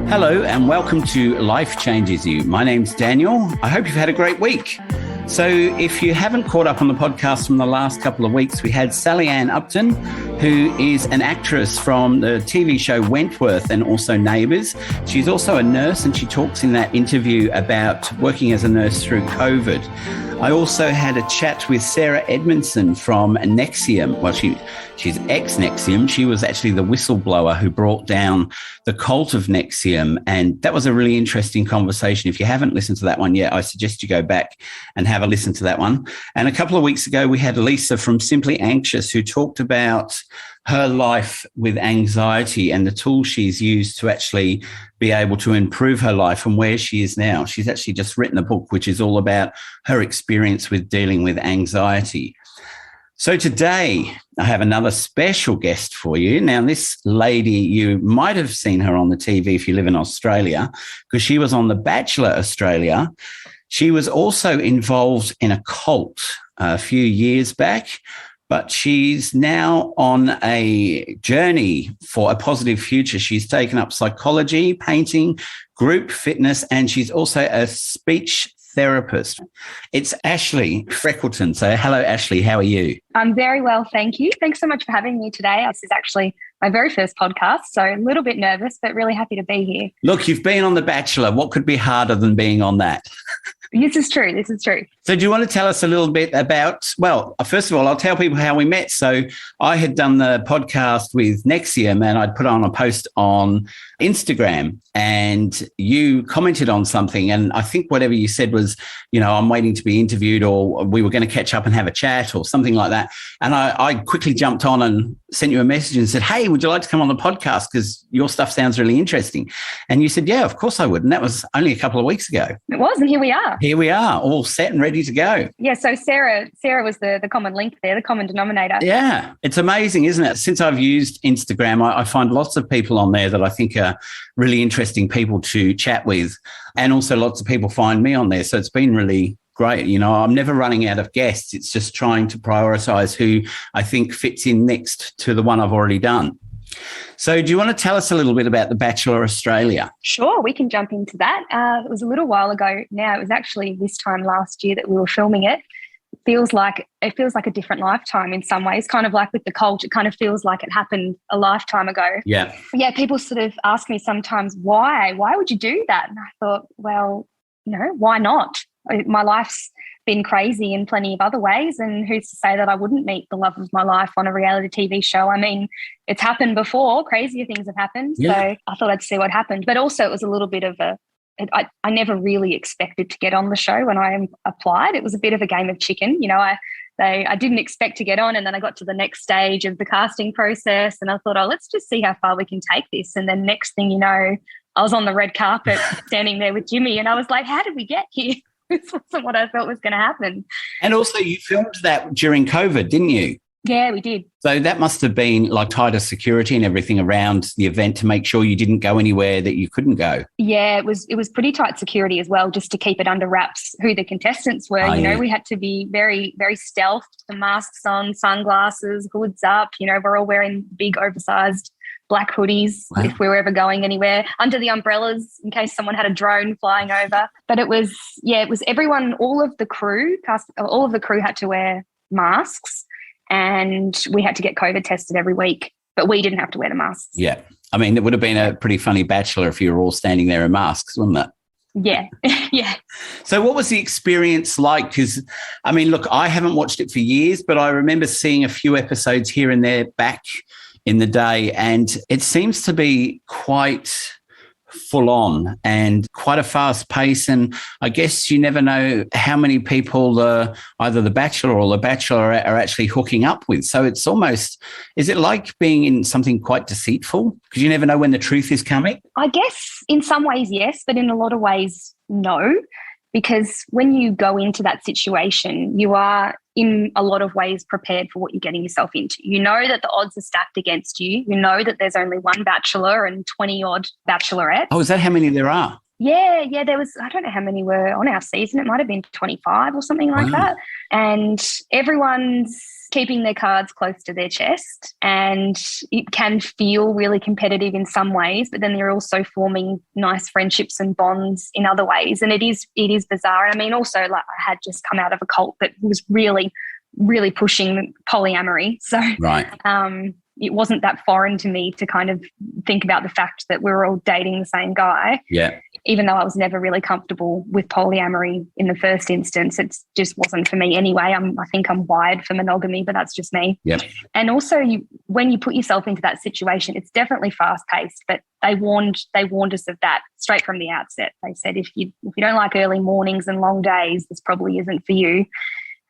Hello and welcome to Life Changes You. My name's Daniel. I hope you've had a great week. So if you haven't caught up on the podcast from the last couple of weeks, we had Ann Upton, who is an actress from the TV show Wentworth and also Neighbours. She's also a nurse, and she talks in that interview about working as a nurse through COVID. I also had a chat with Sarah Edmondson from Nexium. Well, she's ex-Nexium. She was actually the whistleblower who brought down the cult of Nexium, and that was a really interesting conversation. If you haven't listened to that one yet, I suggest you go back and have a listen to that one. And a couple of weeks ago, we had Lisa from Simply Anxious, who talked about her life with anxiety and the tools she's used to actually be able to improve her life and where she is now. She's actually just written a book which is all about her experience with dealing with anxiety. So today I have another special guest for you. Now, this lady, you might have seen her on the TV if you live in Australia, because she was on The Bachelor Australia. She was also involved in a cult a few years back, but she's now on a journey for a positive future. She's taken up psychology, painting, group fitness, and she's also a speech therapist. It's Ashleigh Freckleton. So hello, Ashleigh. How are you? I'm very well, thank you. Thanks so much for having me today. This is actually my very first podcast, so a little bit nervous, but really happy to be here. Look, you've been on The Bachelor. What could be harder than being on that? This is true. So do you want to tell us a little bit about, well, first of all, I'll tell people how we met. So I had done the podcast with Nexium and I'd put on a post on Instagram and you commented on something. And I think whatever you said was, you know, I'm waiting to be interviewed, or we were going to catch up and have a chat or something like that. And I quickly jumped on and sent you a message and said, hey, would you like to come on the podcast? Because your stuff sounds really interesting. And you said, yeah, of course I would. And that was only a couple of weeks ago. It was, and here we are. Here we are, all set and ready to go. Yeah, so Sarah was the common link there, the common denominator. Yeah, it's amazing, isn't it? Since I've used Instagram, I find lots of people on there that I think are really interesting people to chat with. And also lots of people find me on there. So it's been really great. You know, I'm never running out of guests. It's just trying to prioritise who I think fits in next to the one I've already done. So do you want to tell us a little bit about The Bachelor Australia? Sure, we can jump into that. It was a little while ago now. It was actually this time last year that we were filming it. It feels like a different lifetime in some ways, kind of like with the cult. It kind of feels like it happened a lifetime ago. Yeah. Yeah, people sort of ask me sometimes, why would you do that? And I thought, well, you know, why not? My life's been crazy in plenty of other ways, and who's to say that I wouldn't meet the love of my life on a reality TV show? I mean, it's happened before. Crazier things have happened. Yeah. So I thought I'd see what happened. But also it was a little bit of I never really expected to get on the show when I applied. It was a bit of a game of chicken. You know, I didn't expect to get on, and then I got to the next stage of the casting process and I thought, oh, let's just see how far we can take this. And then next thing you know, I was on the red carpet standing there with Jimmy, and I was like, how did we get here? This wasn't what I thought was going to happen. And also you filmed that during COVID, didn't you? Yeah, we did. So that must have been like tighter security and everything around the event to make sure you didn't go anywhere that you couldn't go. Yeah, it was pretty tight security as well, just to keep it under wraps who the contestants were. You know, we had to be very, very stealth, the masks on, sunglasses, hoods up. You know, we're all wearing big oversized black hoodies if we were ever going anywhere, under the umbrellas in case someone had a drone flying over. But it was everyone, all of the crew had to wear masks, and we had to get COVID tested every week, but we didn't have to wear the masks. Yeah. I mean, it would have been a pretty funny Bachelor if you were all standing there in masks, wouldn't it? Yeah. Yeah. So what was the experience like? Because, I mean, look, I haven't watched it for years, but I remember seeing a few episodes here and there back in the day, and it seems to be quite full on and quite a fast pace. And I guess you never know how many people either the Bachelor or the Bachelorette are actually hooking up with. So it's almost, is it like being in something quite deceitful? Because you never know when the truth is coming. I guess in some ways, yes, but in a lot of ways, no. Because when you go into that situation, you are in a lot of ways prepared for what you're getting yourself into. You know that the odds are stacked against you. You know that there's only one Bachelor and 20-odd Bachelorettes. Oh, is that how many there are? Yeah, there was, I don't know how many were on our season. It might have been 25 or something like Wow. that. And everyone's keeping their cards close to their chest, and it can feel really competitive in some ways, but then they're also forming nice friendships and bonds in other ways. And it is bizarre. And I mean, also, like, I had just come out of a cult that was really, really pushing polyamory. So Right. it wasn't that foreign to me to kind of think about the fact that we were all dating the same guy. Yeah. Even though I was never really comfortable with polyamory in the first instance, it just wasn't for me anyway. I think I'm wired for monogamy, but that's just me. Yep. And also, when you put yourself into that situation, it's definitely fast-paced. But they warned us of that straight from the outset. They said if you don't like early mornings and long days, this probably isn't for you.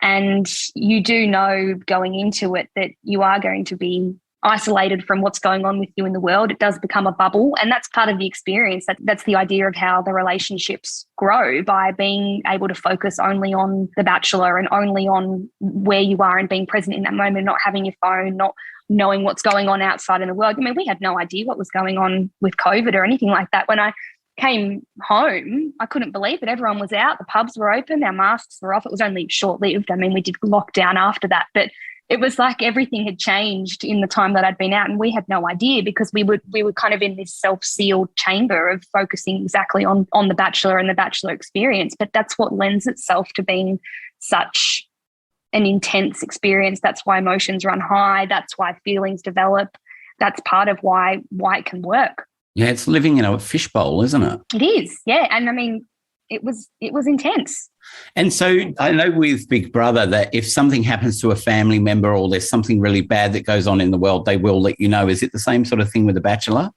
And you do know going into it that you are going to be isolated from what's going on with you in the world. It does become a bubble, and that's part of the experience. That's the idea of how the relationships grow, by being able to focus only on the Bachelor and only on where you are and being present in that moment, not having your phone, not knowing what's going on outside in the world. I mean, we had no idea what was going on with COVID or anything like that. When I came home, I couldn't believe it. Everyone was out, the pubs were open, our masks were off. It was only short-lived. I mean, we did lockdown after that, but it was like everything had changed in the time that I'd been out, and we had no idea because we were kind of in this self-sealed chamber of focusing exactly on the Bachelor and the Bachelor experience. But that's what lends itself to being such an intense experience. That's why emotions run high. That's why feelings develop. That's part of why it can work. Yeah, it's living in a fishbowl, isn't it? It is, yeah. And I mean, it was intense. And so I know with Big Brother that if something happens to a family member or there's something really bad that goes on in the world, they will let you know. Is it the same sort of thing with The Bachelor?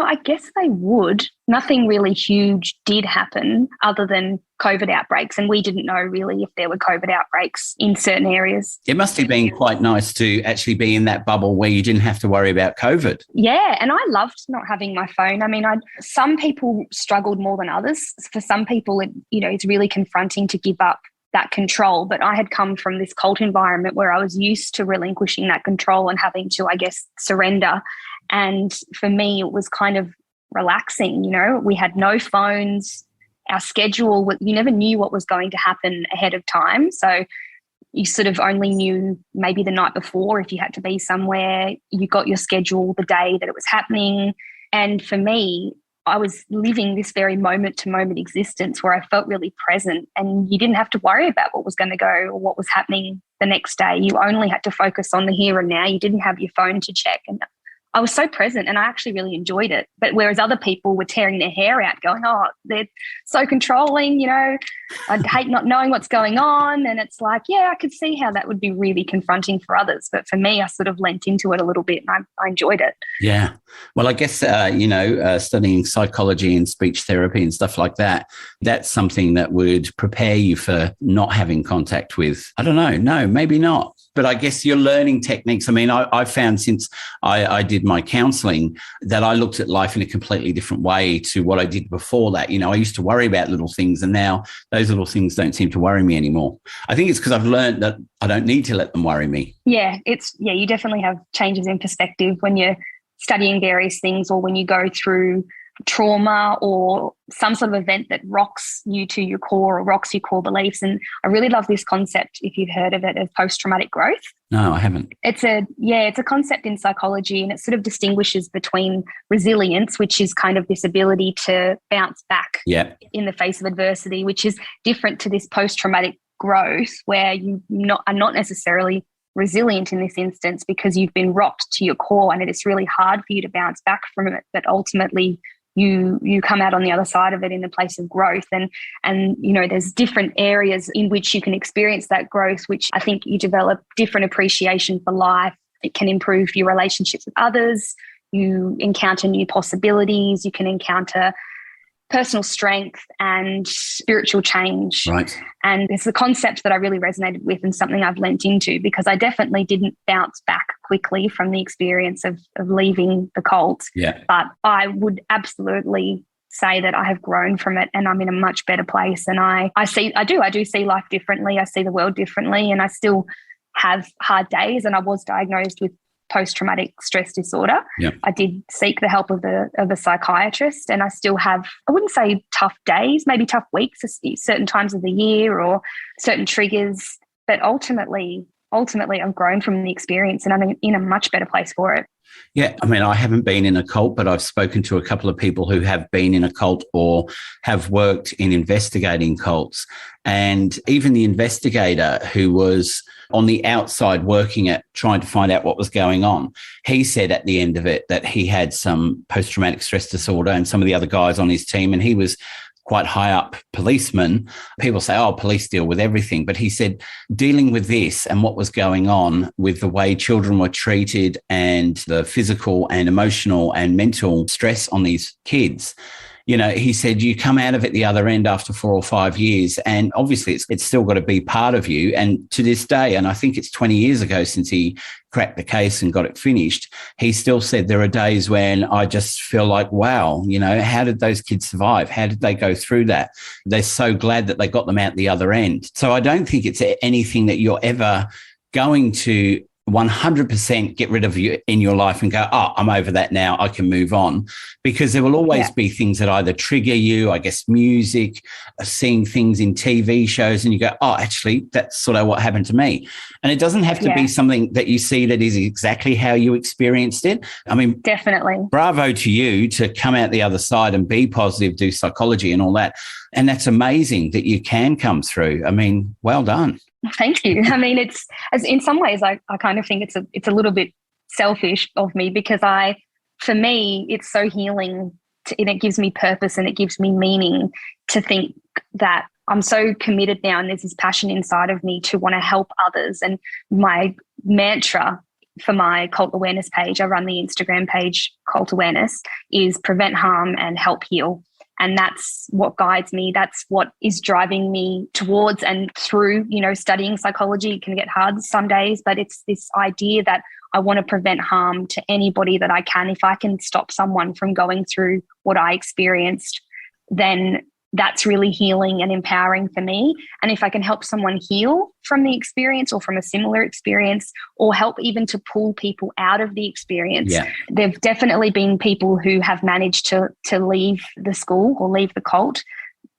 I guess they would. Nothing really huge did happen other than COVID outbreaks, and we didn't know really if there were COVID outbreaks in certain areas. It must have been quite nice to actually be in that bubble where you didn't have to worry about COVID. Yeah, and I loved not having my phone. I mean, some people struggled more than others. For some people, it's really confronting to give up that control. But I had come from this cult environment where I was used to relinquishing that control and having to, I guess, surrender. And for me, it was kind of relaxing. We had no phones. Our schedule, you never knew what was going to happen ahead of time. So you sort of only knew maybe the night before if you had to be somewhere. You got your schedule the day that it was happening. And for me, I was living this very moment-to-moment existence where I felt really present, and you didn't have to worry about what was going to go or what was happening the next day. You only had to focus on the here and now. You didn't have your phone to check. And I was so present, and I actually really enjoyed it. But whereas other people were tearing their hair out going, oh, they're so controlling, I'd hate not knowing what's going on. And it's like, yeah, I could see how that would be really confronting for others. But for me, I sort of lent into it a little bit, and I enjoyed it. Yeah. Well, I guess, studying psychology and speech therapy and stuff like that, that's something that would prepare you for not having contact with, I don't know, no, maybe not. But I guess you're learning techniques. I mean, I found since I did my counselling that I looked at life in a completely different way to what I did before that. I used to worry about little things, and now those little things don't seem to worry me anymore. I think it's because I've learned that I don't need to let them worry me. Yeah, you definitely have changes in perspective when you're studying various things, or when you go through trauma or some sort of event that rocks you to your core or rocks your core beliefs. And I really love this concept, if you've heard of it, of post-traumatic growth. No, I haven't. It's a concept in psychology, and it sort of distinguishes between resilience, which is kind of this ability to bounce back in the face of adversity, which is different to this post-traumatic growth where you are not necessarily resilient in this instance because you've been rocked to your core, and it is really hard for you to bounce back from it. But ultimately, you come out on the other side of it in the place of growth. And there's different areas in which you can experience that growth, which I think you develop different appreciation for life. It can improve your relationships with others. You encounter new possibilities. You can encounter personal strength and spiritual change. Right. And it's a concept that I really resonated with, and something I've lent into, because I definitely didn't bounce back quickly from the experience of leaving the cult. Yeah. But I would absolutely say that I have grown from it, and I'm in a much better place. And I do see life differently. I see the world differently, and I still have hard days. And I was diagnosed with post-traumatic stress disorder. Yep. I did seek the help of a psychiatrist, and I still have, I wouldn't say tough days, maybe tough weeks, certain times of the year or certain triggers, but ultimately I've grown from the experience and I'm in a much better place for it. Yeah, I mean, I haven't been in a cult, but I've spoken to a couple of people who have been in a cult or have worked in investigating cults. And even the investigator who was on the outside working at trying to find out what was going on, he said at the end of it that he had some post-traumatic stress disorder and some of the other guys on his team, and he was quite high up policeman. People say, oh, police deal with everything. But he said dealing with this and what was going on with the way children were treated and the physical and emotional and mental stress on these kids, you know, he said you come out of it the other end after 4 or 5 years, and obviously it's still got to be part of you. And to this day, and I think it's 20 years ago since he cracked the case and got it finished, he still said there are days when I just feel like, wow, you know, how did those kids survive? How did they go through that? They're so glad that they got them out the other end. So I don't think it's anything that you're ever going to 100% get rid of you in your life and go, oh, I'm over that now, I can move on. Because there will always be things that either trigger you, I guess music, seeing things in TV shows, and you go, oh, actually, that's sort of what happened to me. And it doesn't have to be something that you see that is exactly how you experienced it. I mean, definitely. Bravo to you to come out the other side and be positive, do psychology and all that. And that's amazing that you can come through. I mean, well done. Thank you. I mean, it's in some ways I kind of think it's a little bit selfish of me, because for me, it's so healing and it gives me purpose and it gives me meaning to think that I'm so committed now, and there's this passion inside of me to want to help others. And my mantra for my cult awareness page, I run the Instagram page Cult Awareness, is prevent harm and help heal. And that's what guides me. That's what is driving me towards and through, you know, studying psychology. It can get hard some days, but it's this idea that I want to prevent harm to anybody that I can. If I can stop someone from going through what I experienced, then that's really healing and empowering for me. And if I can help someone heal from the experience or from a similar experience, or help even to pull people out of the experience, there've definitely been people who have managed to leave the school or leave the cult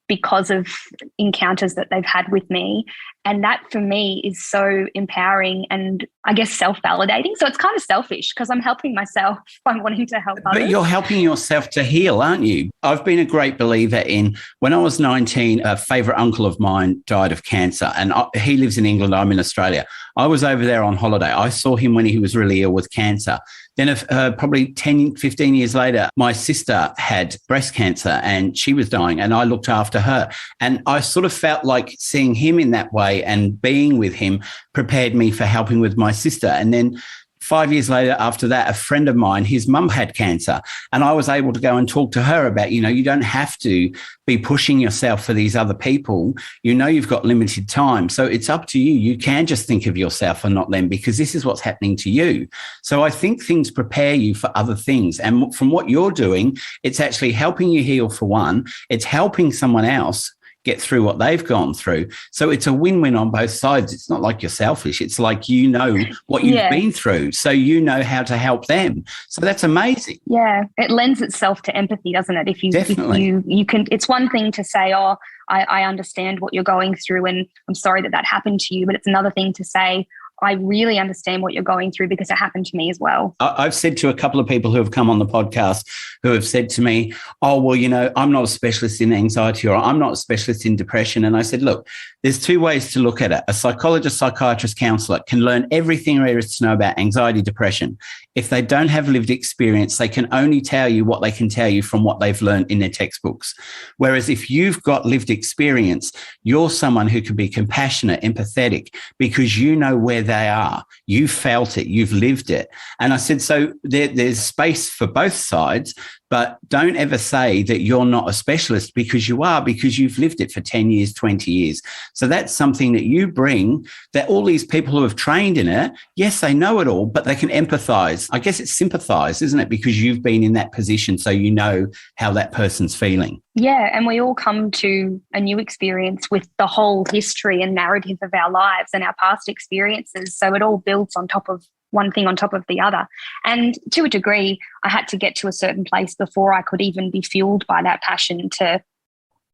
because of encounters that they've had with me. And that for me is so empowering and I guess self-validating. So it's kind of selfish because I'm helping myself by wanting to help others. But you're helping yourself to heal, aren't you? I've been a great believer in, when I was 19, a favourite uncle of mine died of cancer, and he lives in England, I'm in Australia. I was over there on holiday. I saw him when he was really ill with cancer. Then probably 10, 15 years later, my sister had breast cancer and she was dying, and I looked after her. And I sort of felt like seeing him in that way and being with him prepared me for helping with my sister. And then 5 years later, after that, a friend of mine, his mum had cancer, and I was able to go and talk to her about, you know, you don't have to be pushing yourself for these other people. You know, you've got limited time. So it's up to you. You can just think of yourself and not them, because this is what's happening to you. So I think things prepare you for other things. And from what you're doing, it's actually helping you heal for one. It's helping someone else get through what they've gone through. So it's a win-win on both sides. It's not like you're selfish. It's like, you know what you've been through, so you know how to help them. So that's amazing. Yeah, it lends itself to empathy, doesn't it? If you can, it's one thing to say, oh, I understand what you're going through and I'm sorry that happened to you. But it's another thing to say, I really understand what you're going through because it happened to me as well. I've said to a couple of people who have come on the podcast who have said to me, oh, well, you know, I'm not a specialist in anxiety, or I'm not a specialist in depression. And I said, look, there's two ways to look at it. A psychologist, psychiatrist, counsellor can learn everything there is to know about anxiety, depression. If they don't have lived experience, they can only tell you what they can tell you from what they've learned in their textbooks. Whereas if you've got lived experience, you're someone who can be compassionate, empathetic, because you know where they are. You've felt it. You've lived it. And I said, so there's space for both sides, but don't ever say that you're not a specialist, because you are, because you've lived it for 10 years, 20 years. So that's something that you bring, that all these people who have trained in it, yes, they know it all, but they can empathize. I guess it's sympathize, isn't it? Because you've been in that position, so you know how that person's feeling. Yeah, and we all come to a new experience with the whole history and narrative of our lives and our past experiences. So it all builds on top of one thing on top of the other. And to a degree, I had to get to a certain place before I could even be fueled by that passion to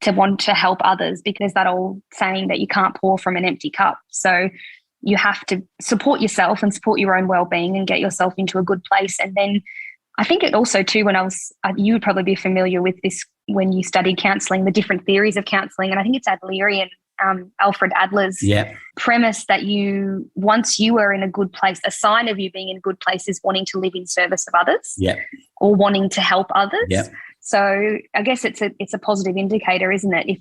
want to help others, because that old saying that you can't pour from an empty cup. So you have to support yourself and support your own well-being and get yourself into a good place. And then I think it also too, you would probably be familiar with this when you studied counselling, the different theories of counselling. And I think it's Adlerian, Alfred Adler's premise that once you are in a good place, a sign of you being in a good place is wanting to live in service of others or wanting to help others. So I guess it's a positive indicator, isn't it? If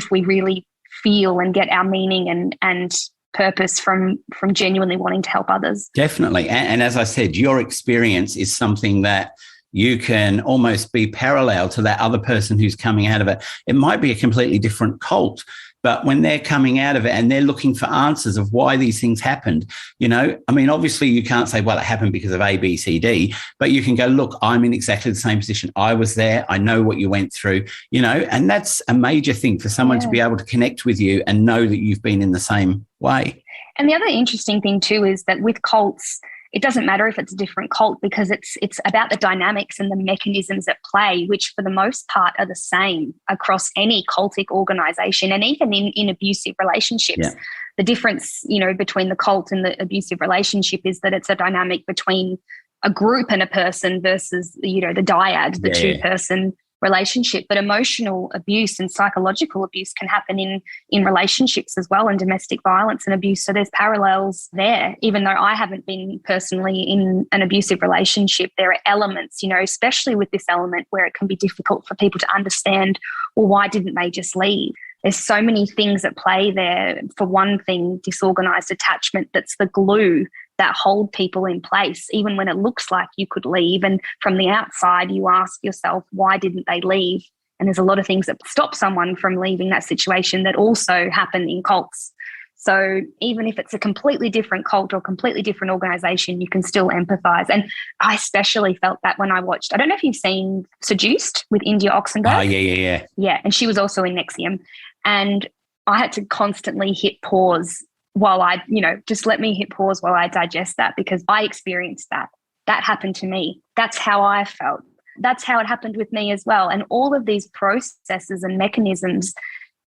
we really feel and get our meaning and purpose from genuinely wanting to help others. Definitely. And as I said, your experience is something that you can almost be parallel to that other person who's coming out of it. It might be a completely different cult, but when they're coming out of it and they're looking for answers of why these things happened, obviously you can't say, well, it happened because of A, B, C, D, but you can go, look, I'm in exactly the same position. I was there. I know what you went through, and that's a major thing for someone to be able to connect with you and know that you've been in the same way. And the other interesting thing too is that with cults, it doesn't matter if it's a different cult, because it's about the dynamics and the mechanisms at play, which for the most part are the same across any cultic organisation, and even in abusive relationships. Yeah. The difference, between the cult and the abusive relationship is that it's a dynamic between a group and a person versus, the dyad, the two-person relationship. But emotional abuse and psychological abuse can happen in relationships as well, and domestic violence and abuse. So there's parallels there. Even though I haven't been personally in an abusive relationship, there are elements, especially with this element, where it can be difficult for people to understand, well, why didn't they just leave? There's so many things at play there. For one thing, disorganized attachment, that's the glue that hold people in place, even when it looks like you could leave. And from the outside, you ask yourself, why didn't they leave? And there's a lot of things that stop someone from leaving that situation that also happen in cults. So even if it's a completely different cult or completely different organisation, you can still empathise. And I especially felt that when I watched, I don't know if you've seen Seduced with India Oxenberg. Oh, yeah. Yeah, and she was also in Nexium. And I had to constantly hit pause while I, just let me hit pause while I digest that, because I experienced that. That happened to me. That's how I felt. That's how it happened with me as well. And all of these processes and mechanisms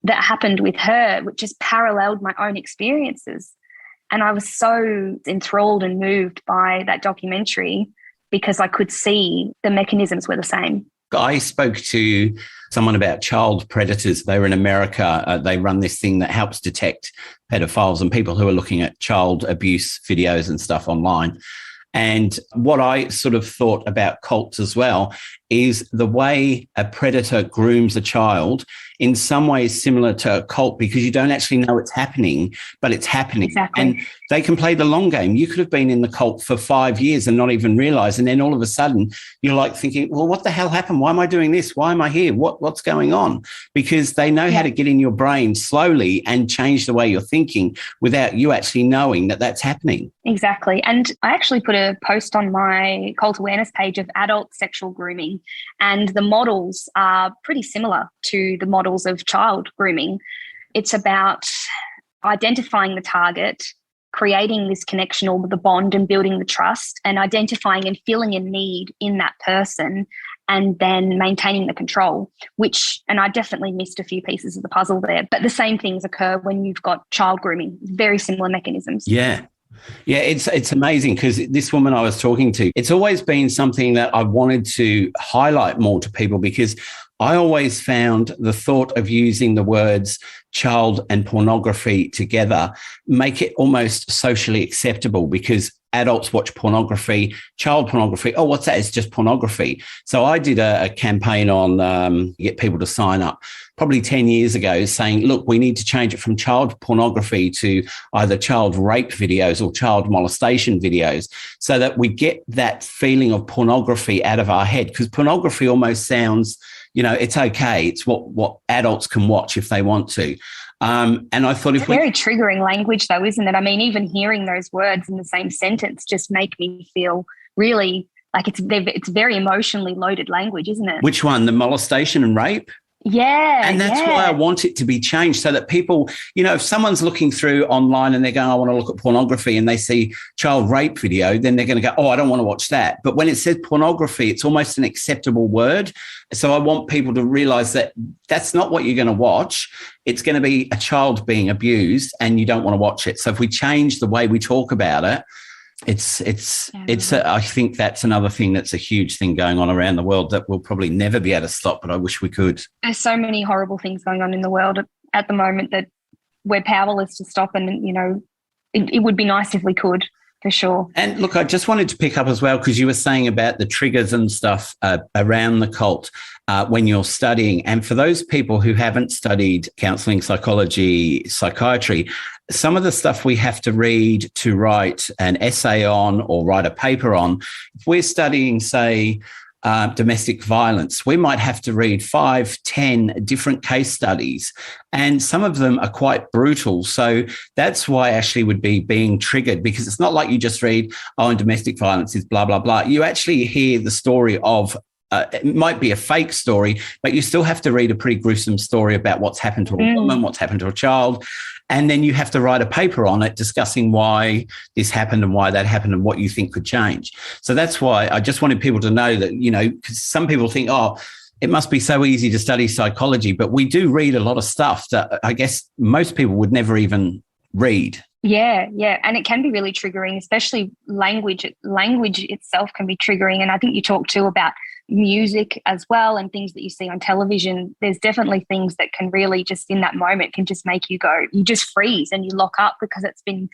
that happened with her, which just paralleled my own experiences. And I was so enthralled and moved by that documentary because I could see the mechanisms were the same. I spoke to someone about child predators. They were in America. They run this thing that helps detect pedophiles and people who are looking at child abuse videos and stuff online. And what I sort of thought about cults as well is the way a predator grooms a child in some ways similar to a cult, because you don't actually know it's happening, but it's happening. Exactly. And they can play the long game. You could have been in the cult for 5 years and not even realize. And then all of a sudden you're like thinking, well, what the hell happened? Why am I doing this? Why am I here? What's going on? Because they know how to get in your brain slowly and change the way you're thinking without you actually knowing that that's happening. Exactly. And I actually put a post on my cult awareness page of adult sexual grooming, and the models are pretty similar to the models of child grooming. It's about identifying the target, creating this connection or the bond and building the trust, and identifying and feeling a need in that person, and then maintaining the control, and I definitely missed a few pieces of the puzzle there. But the same things occur when you've got child grooming, very similar mechanisms. Yeah. Yeah, it's amazing, because this woman I was talking to, it's always been something that I wanted to highlight more to people, because I always found the thought of using the words child and pornography together make it almost socially acceptable, because adults watch pornography, child pornography. Oh, what's that? It's just pornography. So I did a campaign on get people to sign up probably 10 years ago saying, look, we need to change it from child pornography to either child rape videos or child molestation videos, so that we get that feeling of pornography out of our head, because pornography almost sounds, it's okay. It's what adults can watch if they want to. And I thought it's very triggering language though, isn't it? I mean, even hearing those words in the same sentence just make me feel really like it's very emotionally loaded language, isn't it? Which one? The molestation and rape? And that's why I want it to be changed, so that people, if someone's looking through online and they're going, I want to look at pornography, and they see child rape video, then they're going to go, oh, I don't want to watch that. But when it says pornography, it's almost an acceptable word. So I want people to realize that that's not what you're going to watch. It's going to be a child being abused and you don't want to watch it. So if we change the way we talk about it, I think that's another thing that's a huge thing going on around the world that we'll probably never be able to stop, but I wish we could. There's so many horrible things going on in the world at the moment that we're powerless to stop, and, it would be nice if we could, for sure. And look, I just wanted to pick up as well, because you were saying about the triggers and stuff around the cult when you're studying. And for those people who haven't studied counselling, psychology, psychiatry, some of the stuff we have to read to write an essay on or write a paper on, if we're studying, say, domestic violence, we might have to read 5, 10 different case studies, and some of them are quite brutal. So that's why Ashleigh would be being triggered, because it's not like you just read, oh, and domestic violence is blah, blah, blah. You actually hear the story of it might be a fake story, but you still have to read a pretty gruesome story about what's happened to a woman, what's happened to a child. And then you have to write a paper on it discussing why this happened and why that happened and what you think could change. So that's why I just wanted people to know that, because some people think, oh, it must be so easy to study psychology, but we do read a lot of stuff that I guess most people would never even read. Yeah. And it can be really triggering, especially language. Language itself can be triggering. And I think you talked too about music as well, and things that you see on television. There's definitely things that can really just in that moment can just make you go, you just freeze and you lock up, because it's been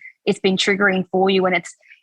triggering for you, and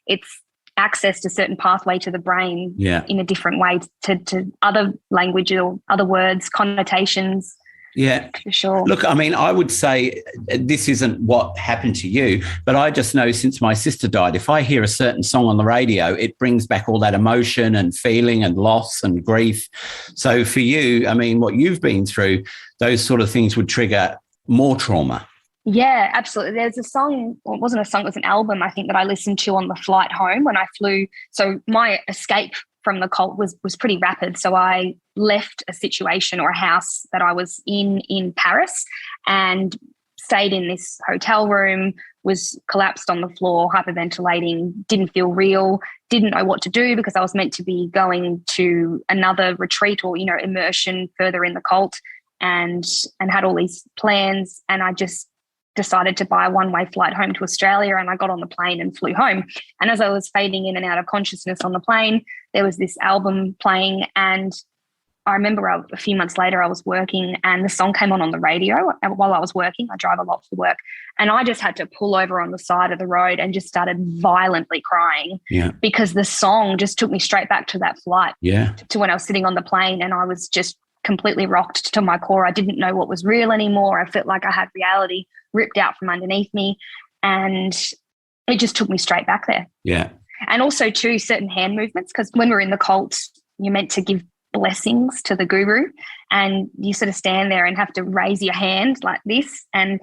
it's accessed a certain pathway to the brain in a different way to other language or other words, connotations. Yeah, for sure. Look, I mean, I would say this isn't what happened to you, but I just know since my sister died, if I hear a certain song on the radio, it brings back all that emotion and feeling and loss and grief. So for you, I mean, what you've been through, those sort of things would trigger more trauma. Yeah, absolutely. There's a song, well, it wasn't a song, it was an album, I think, that I listened to on the flight home when I flew. So my escape from the cult was pretty rapid. So I left a situation or a house that I was in Paris and stayed in this hotel room, was collapsed on the floor, hyperventilating, didn't feel real, didn't know what to do, because I was meant to be going to another retreat or, immersion further in the cult, and had all these plans. And I just decided to buy a one-way flight home to Australia, and I got on the plane and flew home. And as I was fading in and out of consciousness on the plane, there was this album playing, and I remember a few months later I was working and the song came on the radio while I was working. I drive a lot for work, and I just had to pull over on the side of the road and just started violently crying because the song just took me straight back to that flight, to when I was sitting on the plane, and I was just completely rocked to my core. I didn't know what was real anymore. I felt like I had reality ripped out from underneath me, and it just took me straight back there. Yeah. And also too, certain hand movements, because when we're in the cult, you're meant to give blessings to the guru, and you sort of stand there and have to raise your hand like this and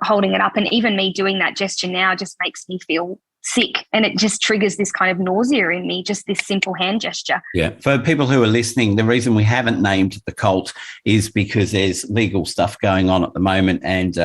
holding it up. And even me doing that gesture now just makes me feel sick, and it just triggers this kind of nausea in me, just this simple hand gesture. Yeah. For people who are listening, the reason we haven't named the cult is because there's legal stuff going on at the moment. And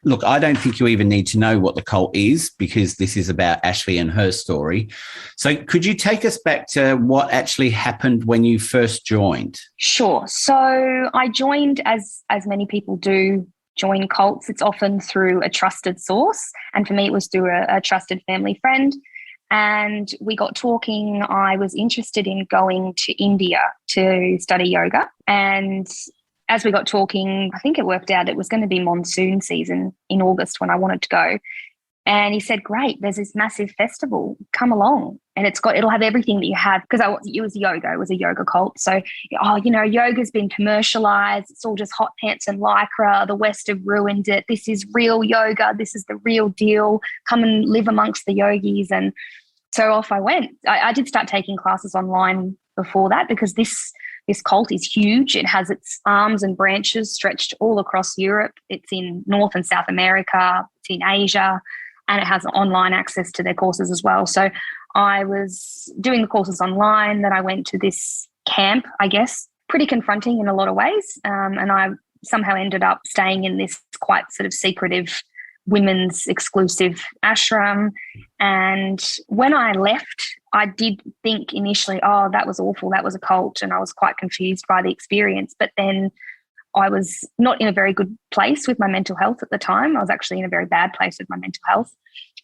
look, I don't think you even need to know what the cult is, because this is about Ashleigh and her story. So could you take us back to what actually happened when you first joined? Sure. So I joined, as many people do join cults, it's often through a trusted source. And for me, it was through a trusted family friend. And we got talking. I was interested in going to India to study yoga. And as we got talking, I think it worked out it was going to be monsoon season in August when I wanted to go. And he said, great, there's this massive festival, come along. And it'll have everything that you have, because it was yoga, it was a yoga cult. So, yoga's been commercialized. It's all just hot pants and lycra. The West have ruined it. This is real yoga. This is the real deal. Come and live amongst the yogis. And so off I went. I did start taking classes online before that, because this cult is huge. It has its arms and branches stretched all across Europe. It's in North and South America. It's in Asia. And it has online access to their courses as well. So I was doing the courses online. Then I went to this camp, I guess, pretty confronting in a lot of ways. And I somehow ended up staying in this quite sort of secretive women's exclusive ashram. And when I left, I did think initially, oh, that was awful, that was a cult, and I was quite confused by the experience. But then I was not in a very good place with my mental health at the time. I was actually in a very bad place with my mental health.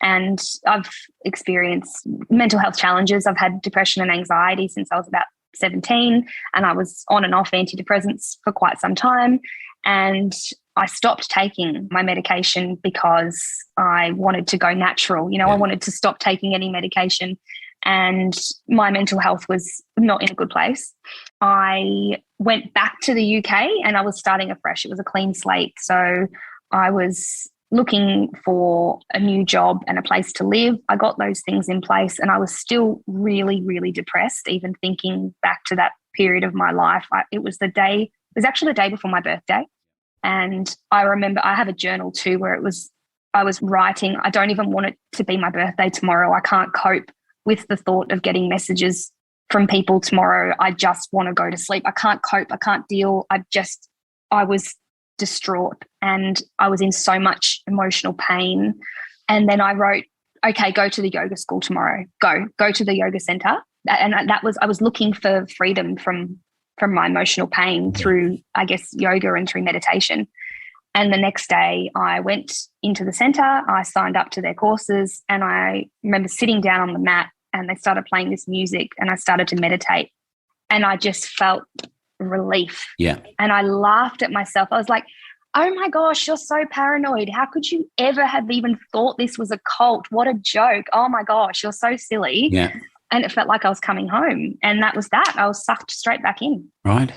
And I've experienced mental health challenges. I've had depression and anxiety since I was about 17, and I was on and off antidepressants for quite some time. And I stopped taking my medication because I wanted to go natural. I wanted to stop taking any medication, and my mental health was not in a good place. I went back to the UK and I was starting afresh. It was a clean slate. So I was looking for a new job and a place to live. I got those things in place, and I was still really, really depressed, even thinking back to that period of my life. It was actually the day before my birthday. And I remember I have a journal too where I was writing, I don't even want it to be my birthday tomorrow. I can't cope with the thought of getting messages from people tomorrow. I just want to go to sleep. I can't cope. I can't deal. I was distraught, and I was in so much emotional pain. And then I wrote, okay, go to the yoga school tomorrow. Go to the yoga center. And I was looking for freedom from my emotional pain through, I guess, yoga and through meditation. And the next day I went into the center, I signed up to their courses, and I remember sitting down on the mat and they started playing this music and I started to meditate, and I just felt relief. Yeah. And I laughed at myself. I was like, oh my gosh, you're so paranoid. How could you ever have even thought this was a cult? What a joke. Oh my gosh, you're so silly. Yeah. And it felt like I was coming home. And that was that. I was sucked straight back in. Right.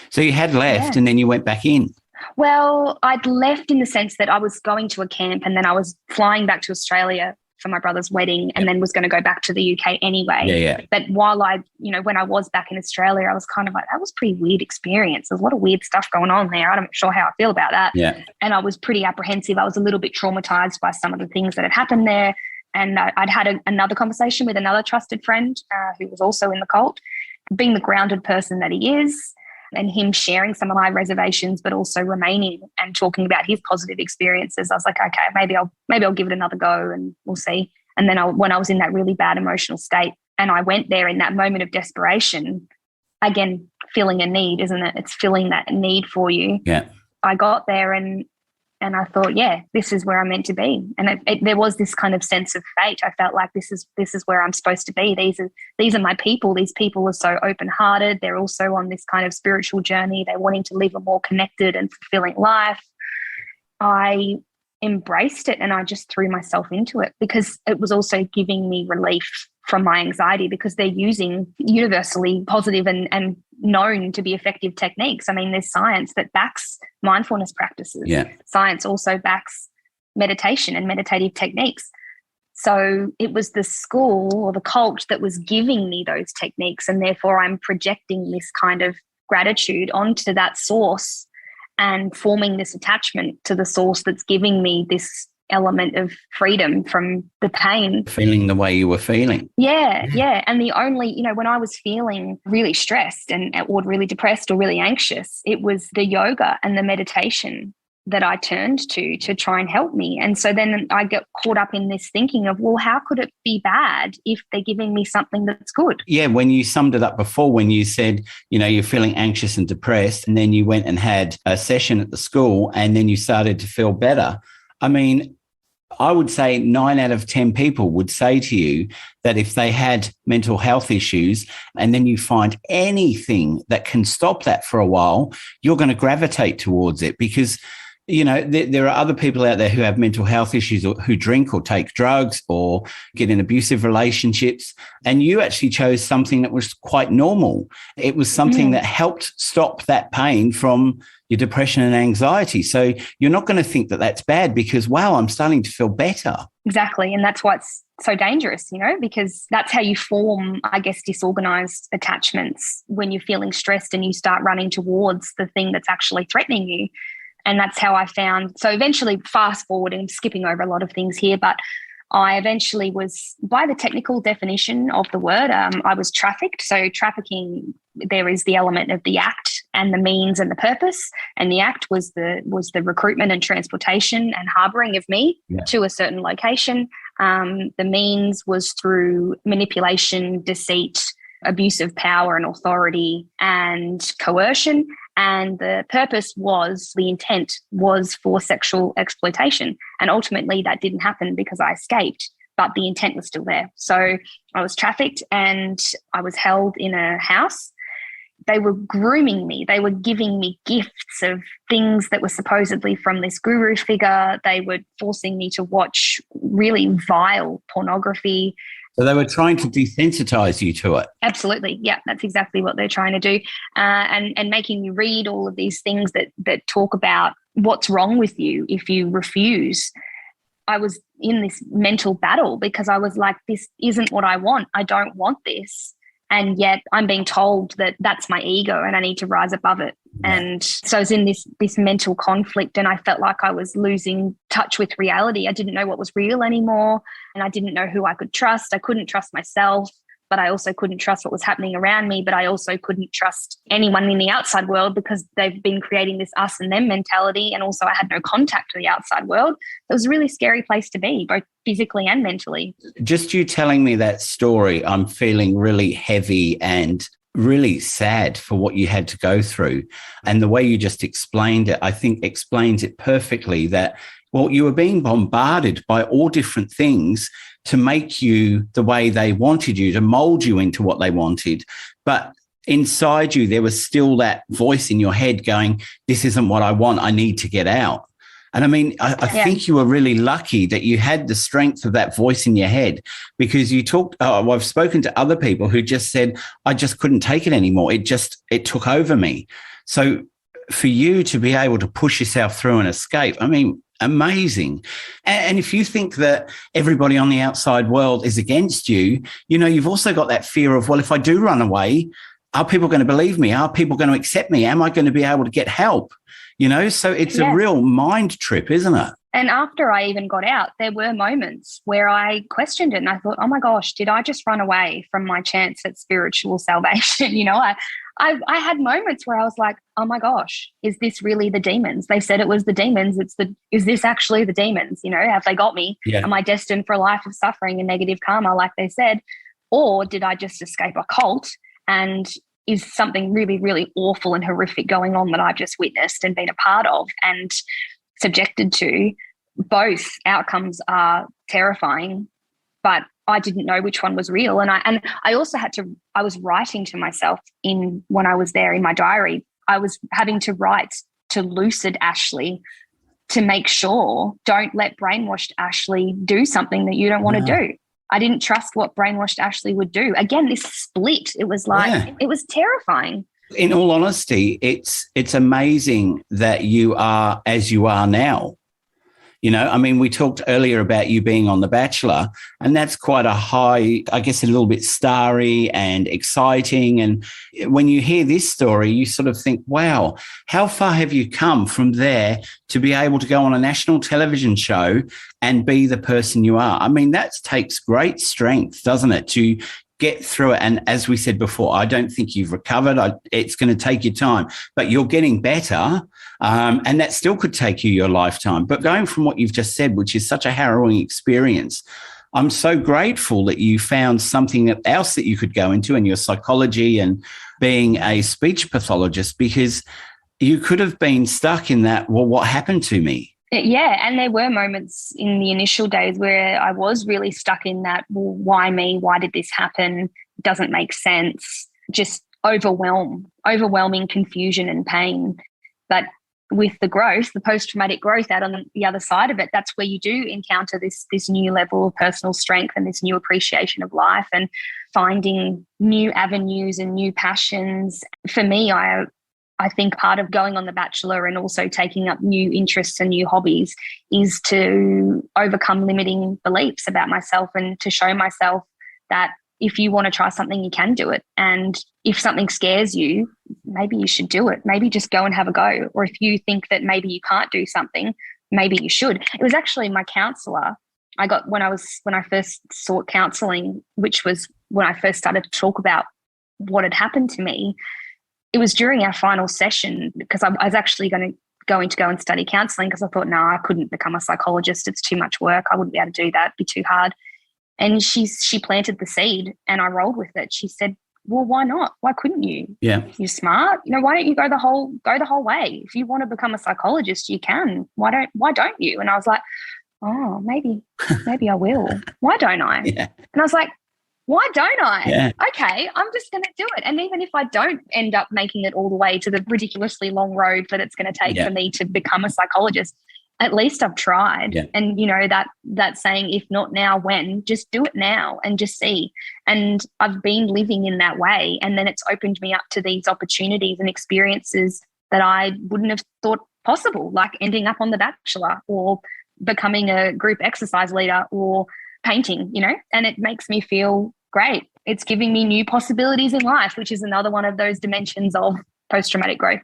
So you had left and then you went back in. Well, I'd left in the sense that I was going to a camp, and then I was flying back to Australia for my brother's wedding, and then was going to go back to the UK anyway. Yeah. But while when I was back in Australia, I was kind of like, that was a pretty weird experience. There's a lot of weird stuff going on there. I'm not sure how I feel about that. Yeah. And I was pretty apprehensive. I was a little bit traumatized by some of the things that had happened there. And I'd had another conversation with another trusted friend who was also in the cult, being the grounded person that he is, and him sharing some of my reservations, but also remaining and talking about his positive experiences. I was like, okay, maybe I'll give it another go and we'll see. And then when I was in that really bad emotional state, and I went there in that moment of desperation, again, feeling a need, isn't it? It's filling that need for you. Yeah. I got there and I thought, yeah, this is where I'm meant to be. And there was this kind of sense of fate. I felt like this is where I'm supposed to be. These are my people. These people are so open-hearted. They're also on this kind of spiritual journey. They're wanting to live a more connected and fulfilling life. I embraced it and I just threw myself into it, because it was also giving me relief from my anxiety, because they're using universally positive and known to be effective techniques. I mean, there's science that backs mindfulness practices. Yeah. Science also backs meditation and meditative techniques. So it was the school or the cult that was giving me those techniques, and therefore I'm projecting this kind of gratitude onto that source and forming this attachment to the source that's giving me this element of freedom from the pain. Feeling the way you were feeling. Yeah. And the only, when I was feeling really stressed or really depressed or really anxious, it was the yoga and the meditation that I turned to try and help me. And so then I get caught up in this thinking of, well, how could it be bad if they're giving me something that's good? Yeah, when you summed it up before, when you said, you're feeling anxious and depressed, and then you went and had a session at the school and then you started to feel better. I mean, I would say 9 out of 10 people would say to you that if they had mental health issues and then you find anything that can stop that for a while, you're going to gravitate towards it, because there are other people out there who have mental health issues or who drink or take drugs or get in abusive relationships. And you actually chose something that was quite normal. It was something that helped stop that pain from your depression and anxiety. So you're not going to think that that's bad, because, wow, I'm starting to feel better. Exactly. And that's why it's so dangerous, because that's how you form, I guess, disorganized attachments when you're feeling stressed and you start running towards the thing that's actually threatening you. And that's how I found. So eventually, fast forward, and skipping over a lot of things here, but I eventually was, by the technical definition of the word, I was trafficked. So trafficking, there is the element of the act and the means and the purpose. And the act was the recruitment and transportation and harbouring of me to a certain location. The means was through manipulation, deceit, abuse of power and authority, and coercion. And the purpose was, the intent was for sexual exploitation. And ultimately that didn't happen because I escaped, but the intent was still there. So I was trafficked and I was held in a house. They were grooming me. They were giving me gifts of things that were supposedly from this guru figure. They were forcing me to watch really vile pornography. So they were trying to desensitize you to it. Absolutely. Yeah, that's exactly what they're trying to do. And making you read all of these things that talk about what's wrong with you if you refuse. I was in this mental battle because I was like, this isn't what I want. I don't want this. And yet I'm being told that that's my ego and I need to rise above it. And so I was in this mental conflict, and I felt like I was losing touch with reality. I didn't know what was real anymore, and I didn't know who I could trust. I couldn't trust myself, but I also couldn't trust what was happening around me. But I also couldn't trust anyone in the outside world because they've been creating this us and them mentality. And also I had no contact to the outside world. It was a really scary place to be, both physically and mentally. Just you telling me that story, I'm feeling really heavy and really sad for what you had to go through. And the way you just explained it, I think explains it perfectly that, well, you were being bombarded by all different things to make you the way they wanted you, to mold you into what they wanted. But inside you, there was still that voice in your head going, this isn't what I want. I need to get out. And I mean, I think you were really lucky that you had the strength of that voice in your head, because you talked, I've spoken to other people who just said, I just couldn't take it anymore. It took over me. So for you to be able to push yourself through and escape, I mean, amazing. And if you think that everybody on the outside world is against you, you know, you've also got that fear of, well, if I do run away, are people going to believe me? Are people going to accept me? Am I going to be able to get help? You know, so it's a real mind trip, isn't it? And after I even got out, there were moments where I questioned it and I thought, oh my gosh, did I just run away from my chance at spiritual salvation? You know, I had moments where I was like, oh my gosh, is this really the demons? They said it was the demons. Is this actually the demons? You know, have they got me? Yeah. Am I destined for a life of suffering and negative karma, like they said? Or did I just escape a cult, and is something really, really awful and horrific going on that I've just witnessed and been a part of and subjected to? Both outcomes are terrifying, but I didn't know which one was real. And I also I was writing to myself when I was there in my diary, I was having to write to lucid Ashleigh to make sure, don't let brainwashed Ashleigh do something that you don't want to do. I didn't trust what brainwashed Ashleigh would do. Again, this split, it was like, it was terrifying. In all honesty, it's amazing that you are as you are now. You know, I mean, we talked earlier about you being on The Bachelor, and that's quite a high, I guess, a little bit starry and exciting. And when you hear this story, you sort of think, wow, how far have you come from there to be able to go on a national television show and be the person you are? I mean, that takes great strength, doesn't it, to get through it. And as we said before, I don't think you've recovered. It's going to take you time, but you're getting better. And that still could take you your lifetime. But going from what you've just said, which is such a harrowing experience, I'm so grateful that you found something else that you could go into in your psychology and being a speech pathologist, because you could have been stuck in that, well, what happened to me? Yeah, and there were moments in the initial days where I was really stuck in that, well, why me? Why did this happen? It doesn't make sense. Just overwhelming confusion and pain. But with the growth, the post-traumatic growth out on the other side of it, that's where you do encounter this new level of personal strength and this new appreciation of life and finding new avenues and new passions. For me, I think part of going on The Bachelor and also taking up new interests and new hobbies is to overcome limiting beliefs about myself and to show myself that if you want to try something, you can do it. And if something scares you, maybe you should do it. Maybe just go and have a go. Or if you think that maybe you can't do something, maybe you should. It was actually my counsellor I got when I first sought counselling, which was when I first started to talk about what had happened to me. it was during our final session, because I was actually going to go and study counselling, because I thought, no, I couldn't become a psychologist. It's too much work. I wouldn't be able to do that. It'd be too hard. And she planted the seed, and I rolled with it. She said, well, why not? Why couldn't you? Yeah. You're smart. Why don't you go the whole way? If you want to become a psychologist, you can. Why don't you? And I was like, oh, maybe I will. Why don't I? Yeah. And I was like, why don't I? Yeah. Okay, I'm just going to do it. And even if I don't end up making it all the way to the ridiculously long road that it's going to take for me to become a psychologist, at least I've tried. Yeah. And, that saying, if not now, when? Just do it now and just see. And I've been living in that way. And then it's opened me up to these opportunities and experiences that I wouldn't have thought possible, like ending up on The Bachelor or becoming a group exercise leader or painting, and it makes me feel great. It's giving me new possibilities in life, which is another one of those dimensions of post-traumatic growth.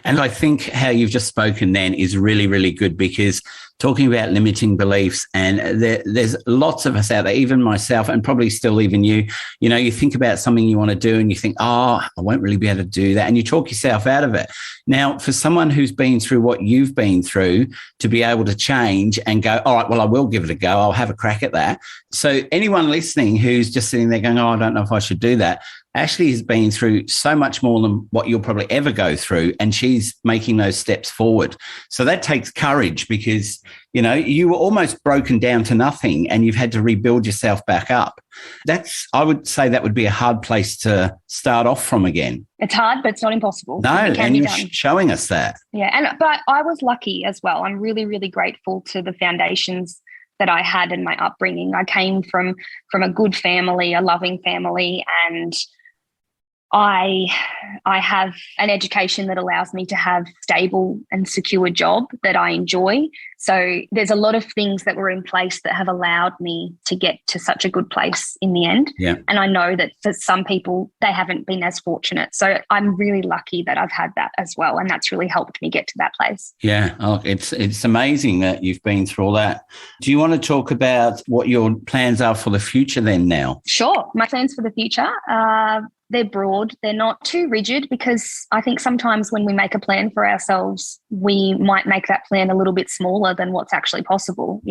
And I think how you've just spoken then is really, really good, because talking about limiting beliefs, and there's lots of us out there, even myself, and probably still even you, you think about something you want to do and you think, oh, I won't really be able to do that. And you talk yourself out of it. Now, for someone who's been through what you've been through to be able to change and go, all right, well, I will give it a go. I'll have a crack at that. So anyone listening who's just sitting there going, oh, I don't know if I should do that, Ashleigh has been through so much more than what you'll probably ever go through, and she's making those steps forward. So that takes courage, because, you were almost broken down to nothing and you've had to rebuild yourself back up. I would say that would be a hard place to start off from again. It's hard, but it's not impossible. No, and you're showing us that. Yeah, but I was lucky as well. I'm really, really grateful to the foundations that I had in my upbringing. I came from a good family, a loving family, and I have an education that allows me to have stable and secure job that I enjoy. So there's a lot of things that were in place that have allowed me to get to such a good place in the end. Yeah. And I know that for some people, they haven't been as fortunate. So I'm really lucky that I've had that as well. And that's really helped me get to that place. Yeah. Oh, it's amazing that you've been through all that. Do you want to talk about what your plans are for the future then now? Sure. My plans for the future they're broad. They're not too rigid, because I think sometimes when we make a plan for ourselves, we might make that plan a little bit smaller than what's actually possible,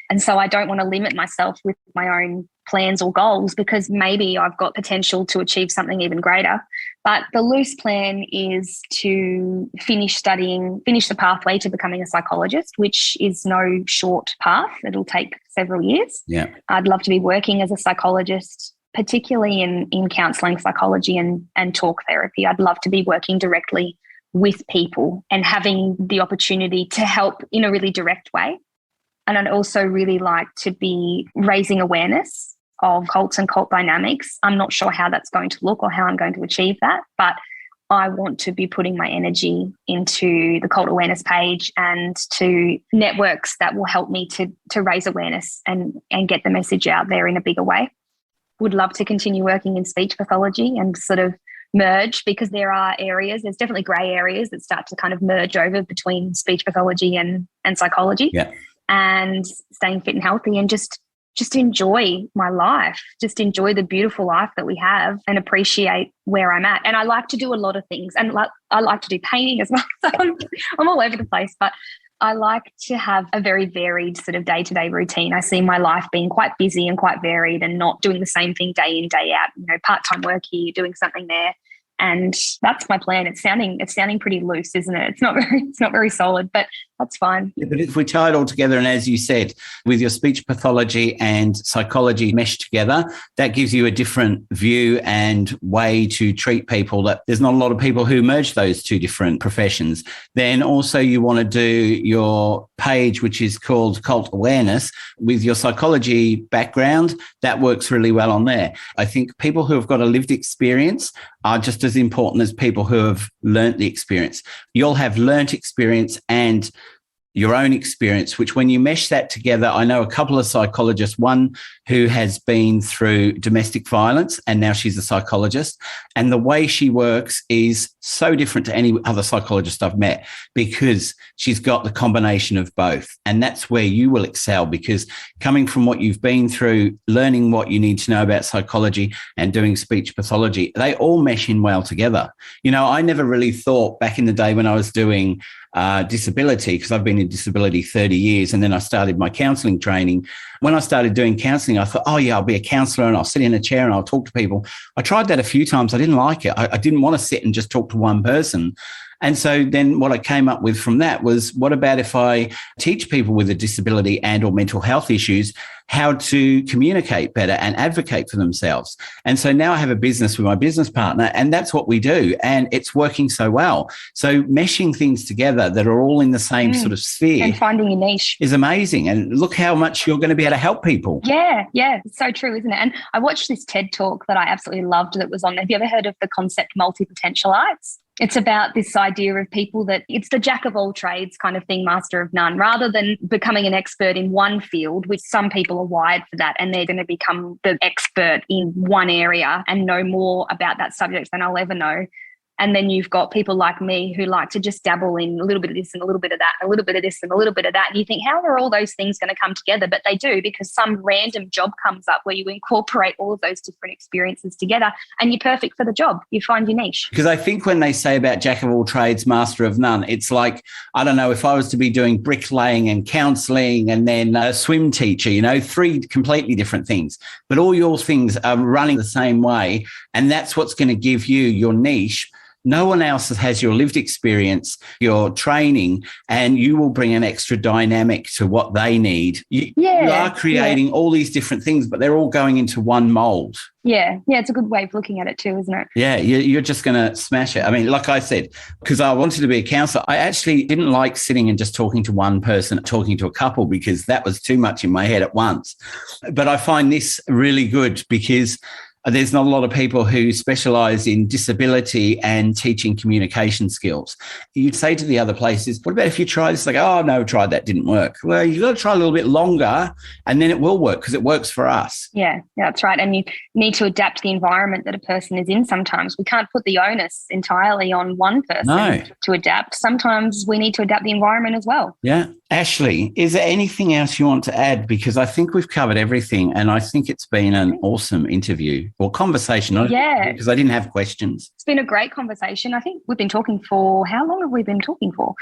And so I don't want to limit myself with my own plans or goals, because maybe I've got potential to achieve something even greater. But the loose plan is to finish the pathway to becoming a psychologist, which is no short path. It'll take several years. Yeah. I'd love to be working as a psychologist, particularly in counselling, psychology and talk therapy. I'd love to be working directly with people and having the opportunity to help in a really direct way. And I'd also really like to be raising awareness of cults and cult dynamics. I'm not sure how that's going to look or how I'm going to achieve that, but I want to be putting my energy into the cult awareness page and to networks that will help me to raise awareness and get the message out there in a bigger way. Would love to continue working in speech pathology and sort of merge, because there's definitely grey areas that start to kind of merge over between speech pathology and psychology. Yeah. And staying fit and healthy and just enjoy my life, just enjoy the beautiful life that we have and appreciate where I'm at. And I like to do a lot of things, and I like to do painting as well. So I'm all over the place, but I like to have a very varied sort of day-to-day routine. I see my life being quite busy and quite varied, and not doing the same thing day in, day out, part-time work here, doing something there. And that's my plan. It's sounding pretty loose, isn't it? It's not very solid, but that's fine. Yeah, but if we tie it all together, and as you said, with your speech pathology and psychology meshed together, that gives you a different view and way to treat people. That there's not a lot of people who merge those two different professions. Then also you want to do your page, which is called Cult Awareness, with your psychology background. That works really well on there. I think people who have got a lived experience are just as important as people who have learnt the experience. You'll have learnt experience and your own experience, which when you mesh that together, I know a couple of psychologists, one who has been through domestic violence and now she's a psychologist. And the way she works is so different to any other psychologist I've met because she's got the combination of both. And that's where you will excel, because coming from what you've been through, learning what you need to know about psychology and doing speech pathology, they all mesh in well together. You know, I never really thought back in the day when I was doing disability, because I've been in disability 30 years, and then I started my counselling training. When I started doing counselling, I thought, oh yeah, I'll be a counsellor and I'll sit in a chair and I'll talk to people. I tried that a few times. I didn't like it. I didn't want to sit and just talk to one person. And so then what I came up with from that was, what about if I teach people with a disability and or mental health issues how to communicate better and advocate for themselves? And so now I have a business with my business partner, and that's what we do. And it's working so well. So meshing things together that are all in the same sort of sphere and finding your niche is amazing. And look how much you're going to be able to help people. Yeah. It's so true, isn't it? And I watched this TED talk that I absolutely loved that was on. Have you ever heard of the concept multi-potentialites? It's about this idea of people that it's the jack of all trades kind of thing, master of none, rather than becoming an expert in one field, which some people are wired for that, and they're going to become the expert in one area and know more about that subject than I'll ever know. And then you've got people like me who like to just dabble in a little bit of this and a little bit of that, and a little bit of this and a little bit of that. And you think, how are all those things going to come together? But they do, because some random job comes up where you incorporate all of those different experiences together and you're perfect for the job. You find your niche. Because I think when they say about jack of all trades, master of none, it's like, I don't know, if I was to be doing bricklaying and counselling and then a swim teacher, you know, 3 completely different things. But all your things are running the same way. And that's what's going to give you your niche. No one else has your lived experience, your training, and you will bring an extra dynamic to what they need. You are creating all these different things, but they're all going into one mold. Yeah, it's a good way of looking at it too, isn't it? Yeah, you're just going to smash it. I mean, like I said, because I wanted to be a counsellor, I actually didn't like sitting and just talking to one person, talking to a couple, because that was too much in my head at once. But I find this really good because there's not a lot of people who specialise in disability and teaching communication skills. You'd say to the other places, what about if you try this? Like, oh, no, tried that, didn't work. Well, you've got to try a little bit longer and then it will work because it works for us. Yeah, that's right. And you need to adapt the environment that a person is in sometimes. We can't put the onus entirely on one person to adapt. Sometimes we need to adapt the environment as well. Yeah. Ashleigh, is there anything else you want to add? Because I think we've covered everything and I think it's been an awesome interview or conversation. Because I didn't have questions. It's been a great conversation. I think we've been talking for, how long have we been talking for?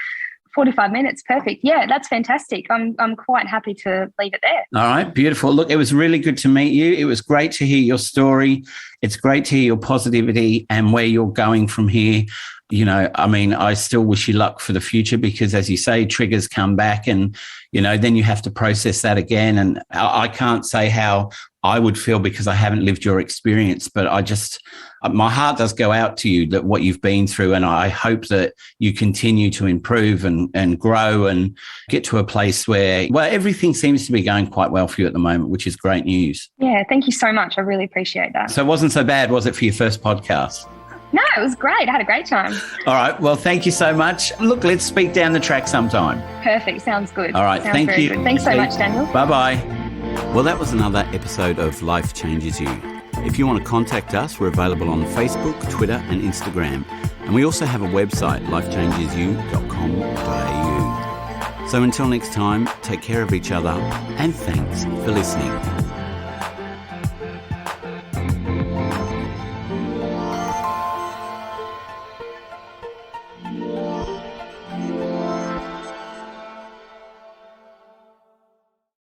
45 minutes. Perfect. Yeah, that's fantastic. I'm quite happy to leave it there. All right. Beautiful. Look, it was really good to meet you. It was great to hear your story. It's great to hear your positivity and where you're going from here. You know, I mean, I still wish you luck for the future because, as you say, triggers come back and, you know, then you have to process that again. And I can't say how I would feel because I haven't lived your experience, but my heart does go out to you, that what you've been through. And I hope that you continue to improve and grow and get to a place where, well, everything seems to be going quite well for you at the moment, which is great news. Yeah, thank you so much. I really appreciate that. So it wasn't so bad, was it, for your first podcast? No, it was great. I had a great time. All right. Well, thank you so much. Look, let's speak down the track sometime. Perfect. Sounds good. All right. Thank you. Good. Thanks so much, Daniel. Bye-bye. Well, that was another episode of Life Changes You. If you want to contact us, we're available on Facebook, Twitter and Instagram. And we also have a website, lifechangesyou.com.au. So until next time, take care of each other and thanks for listening.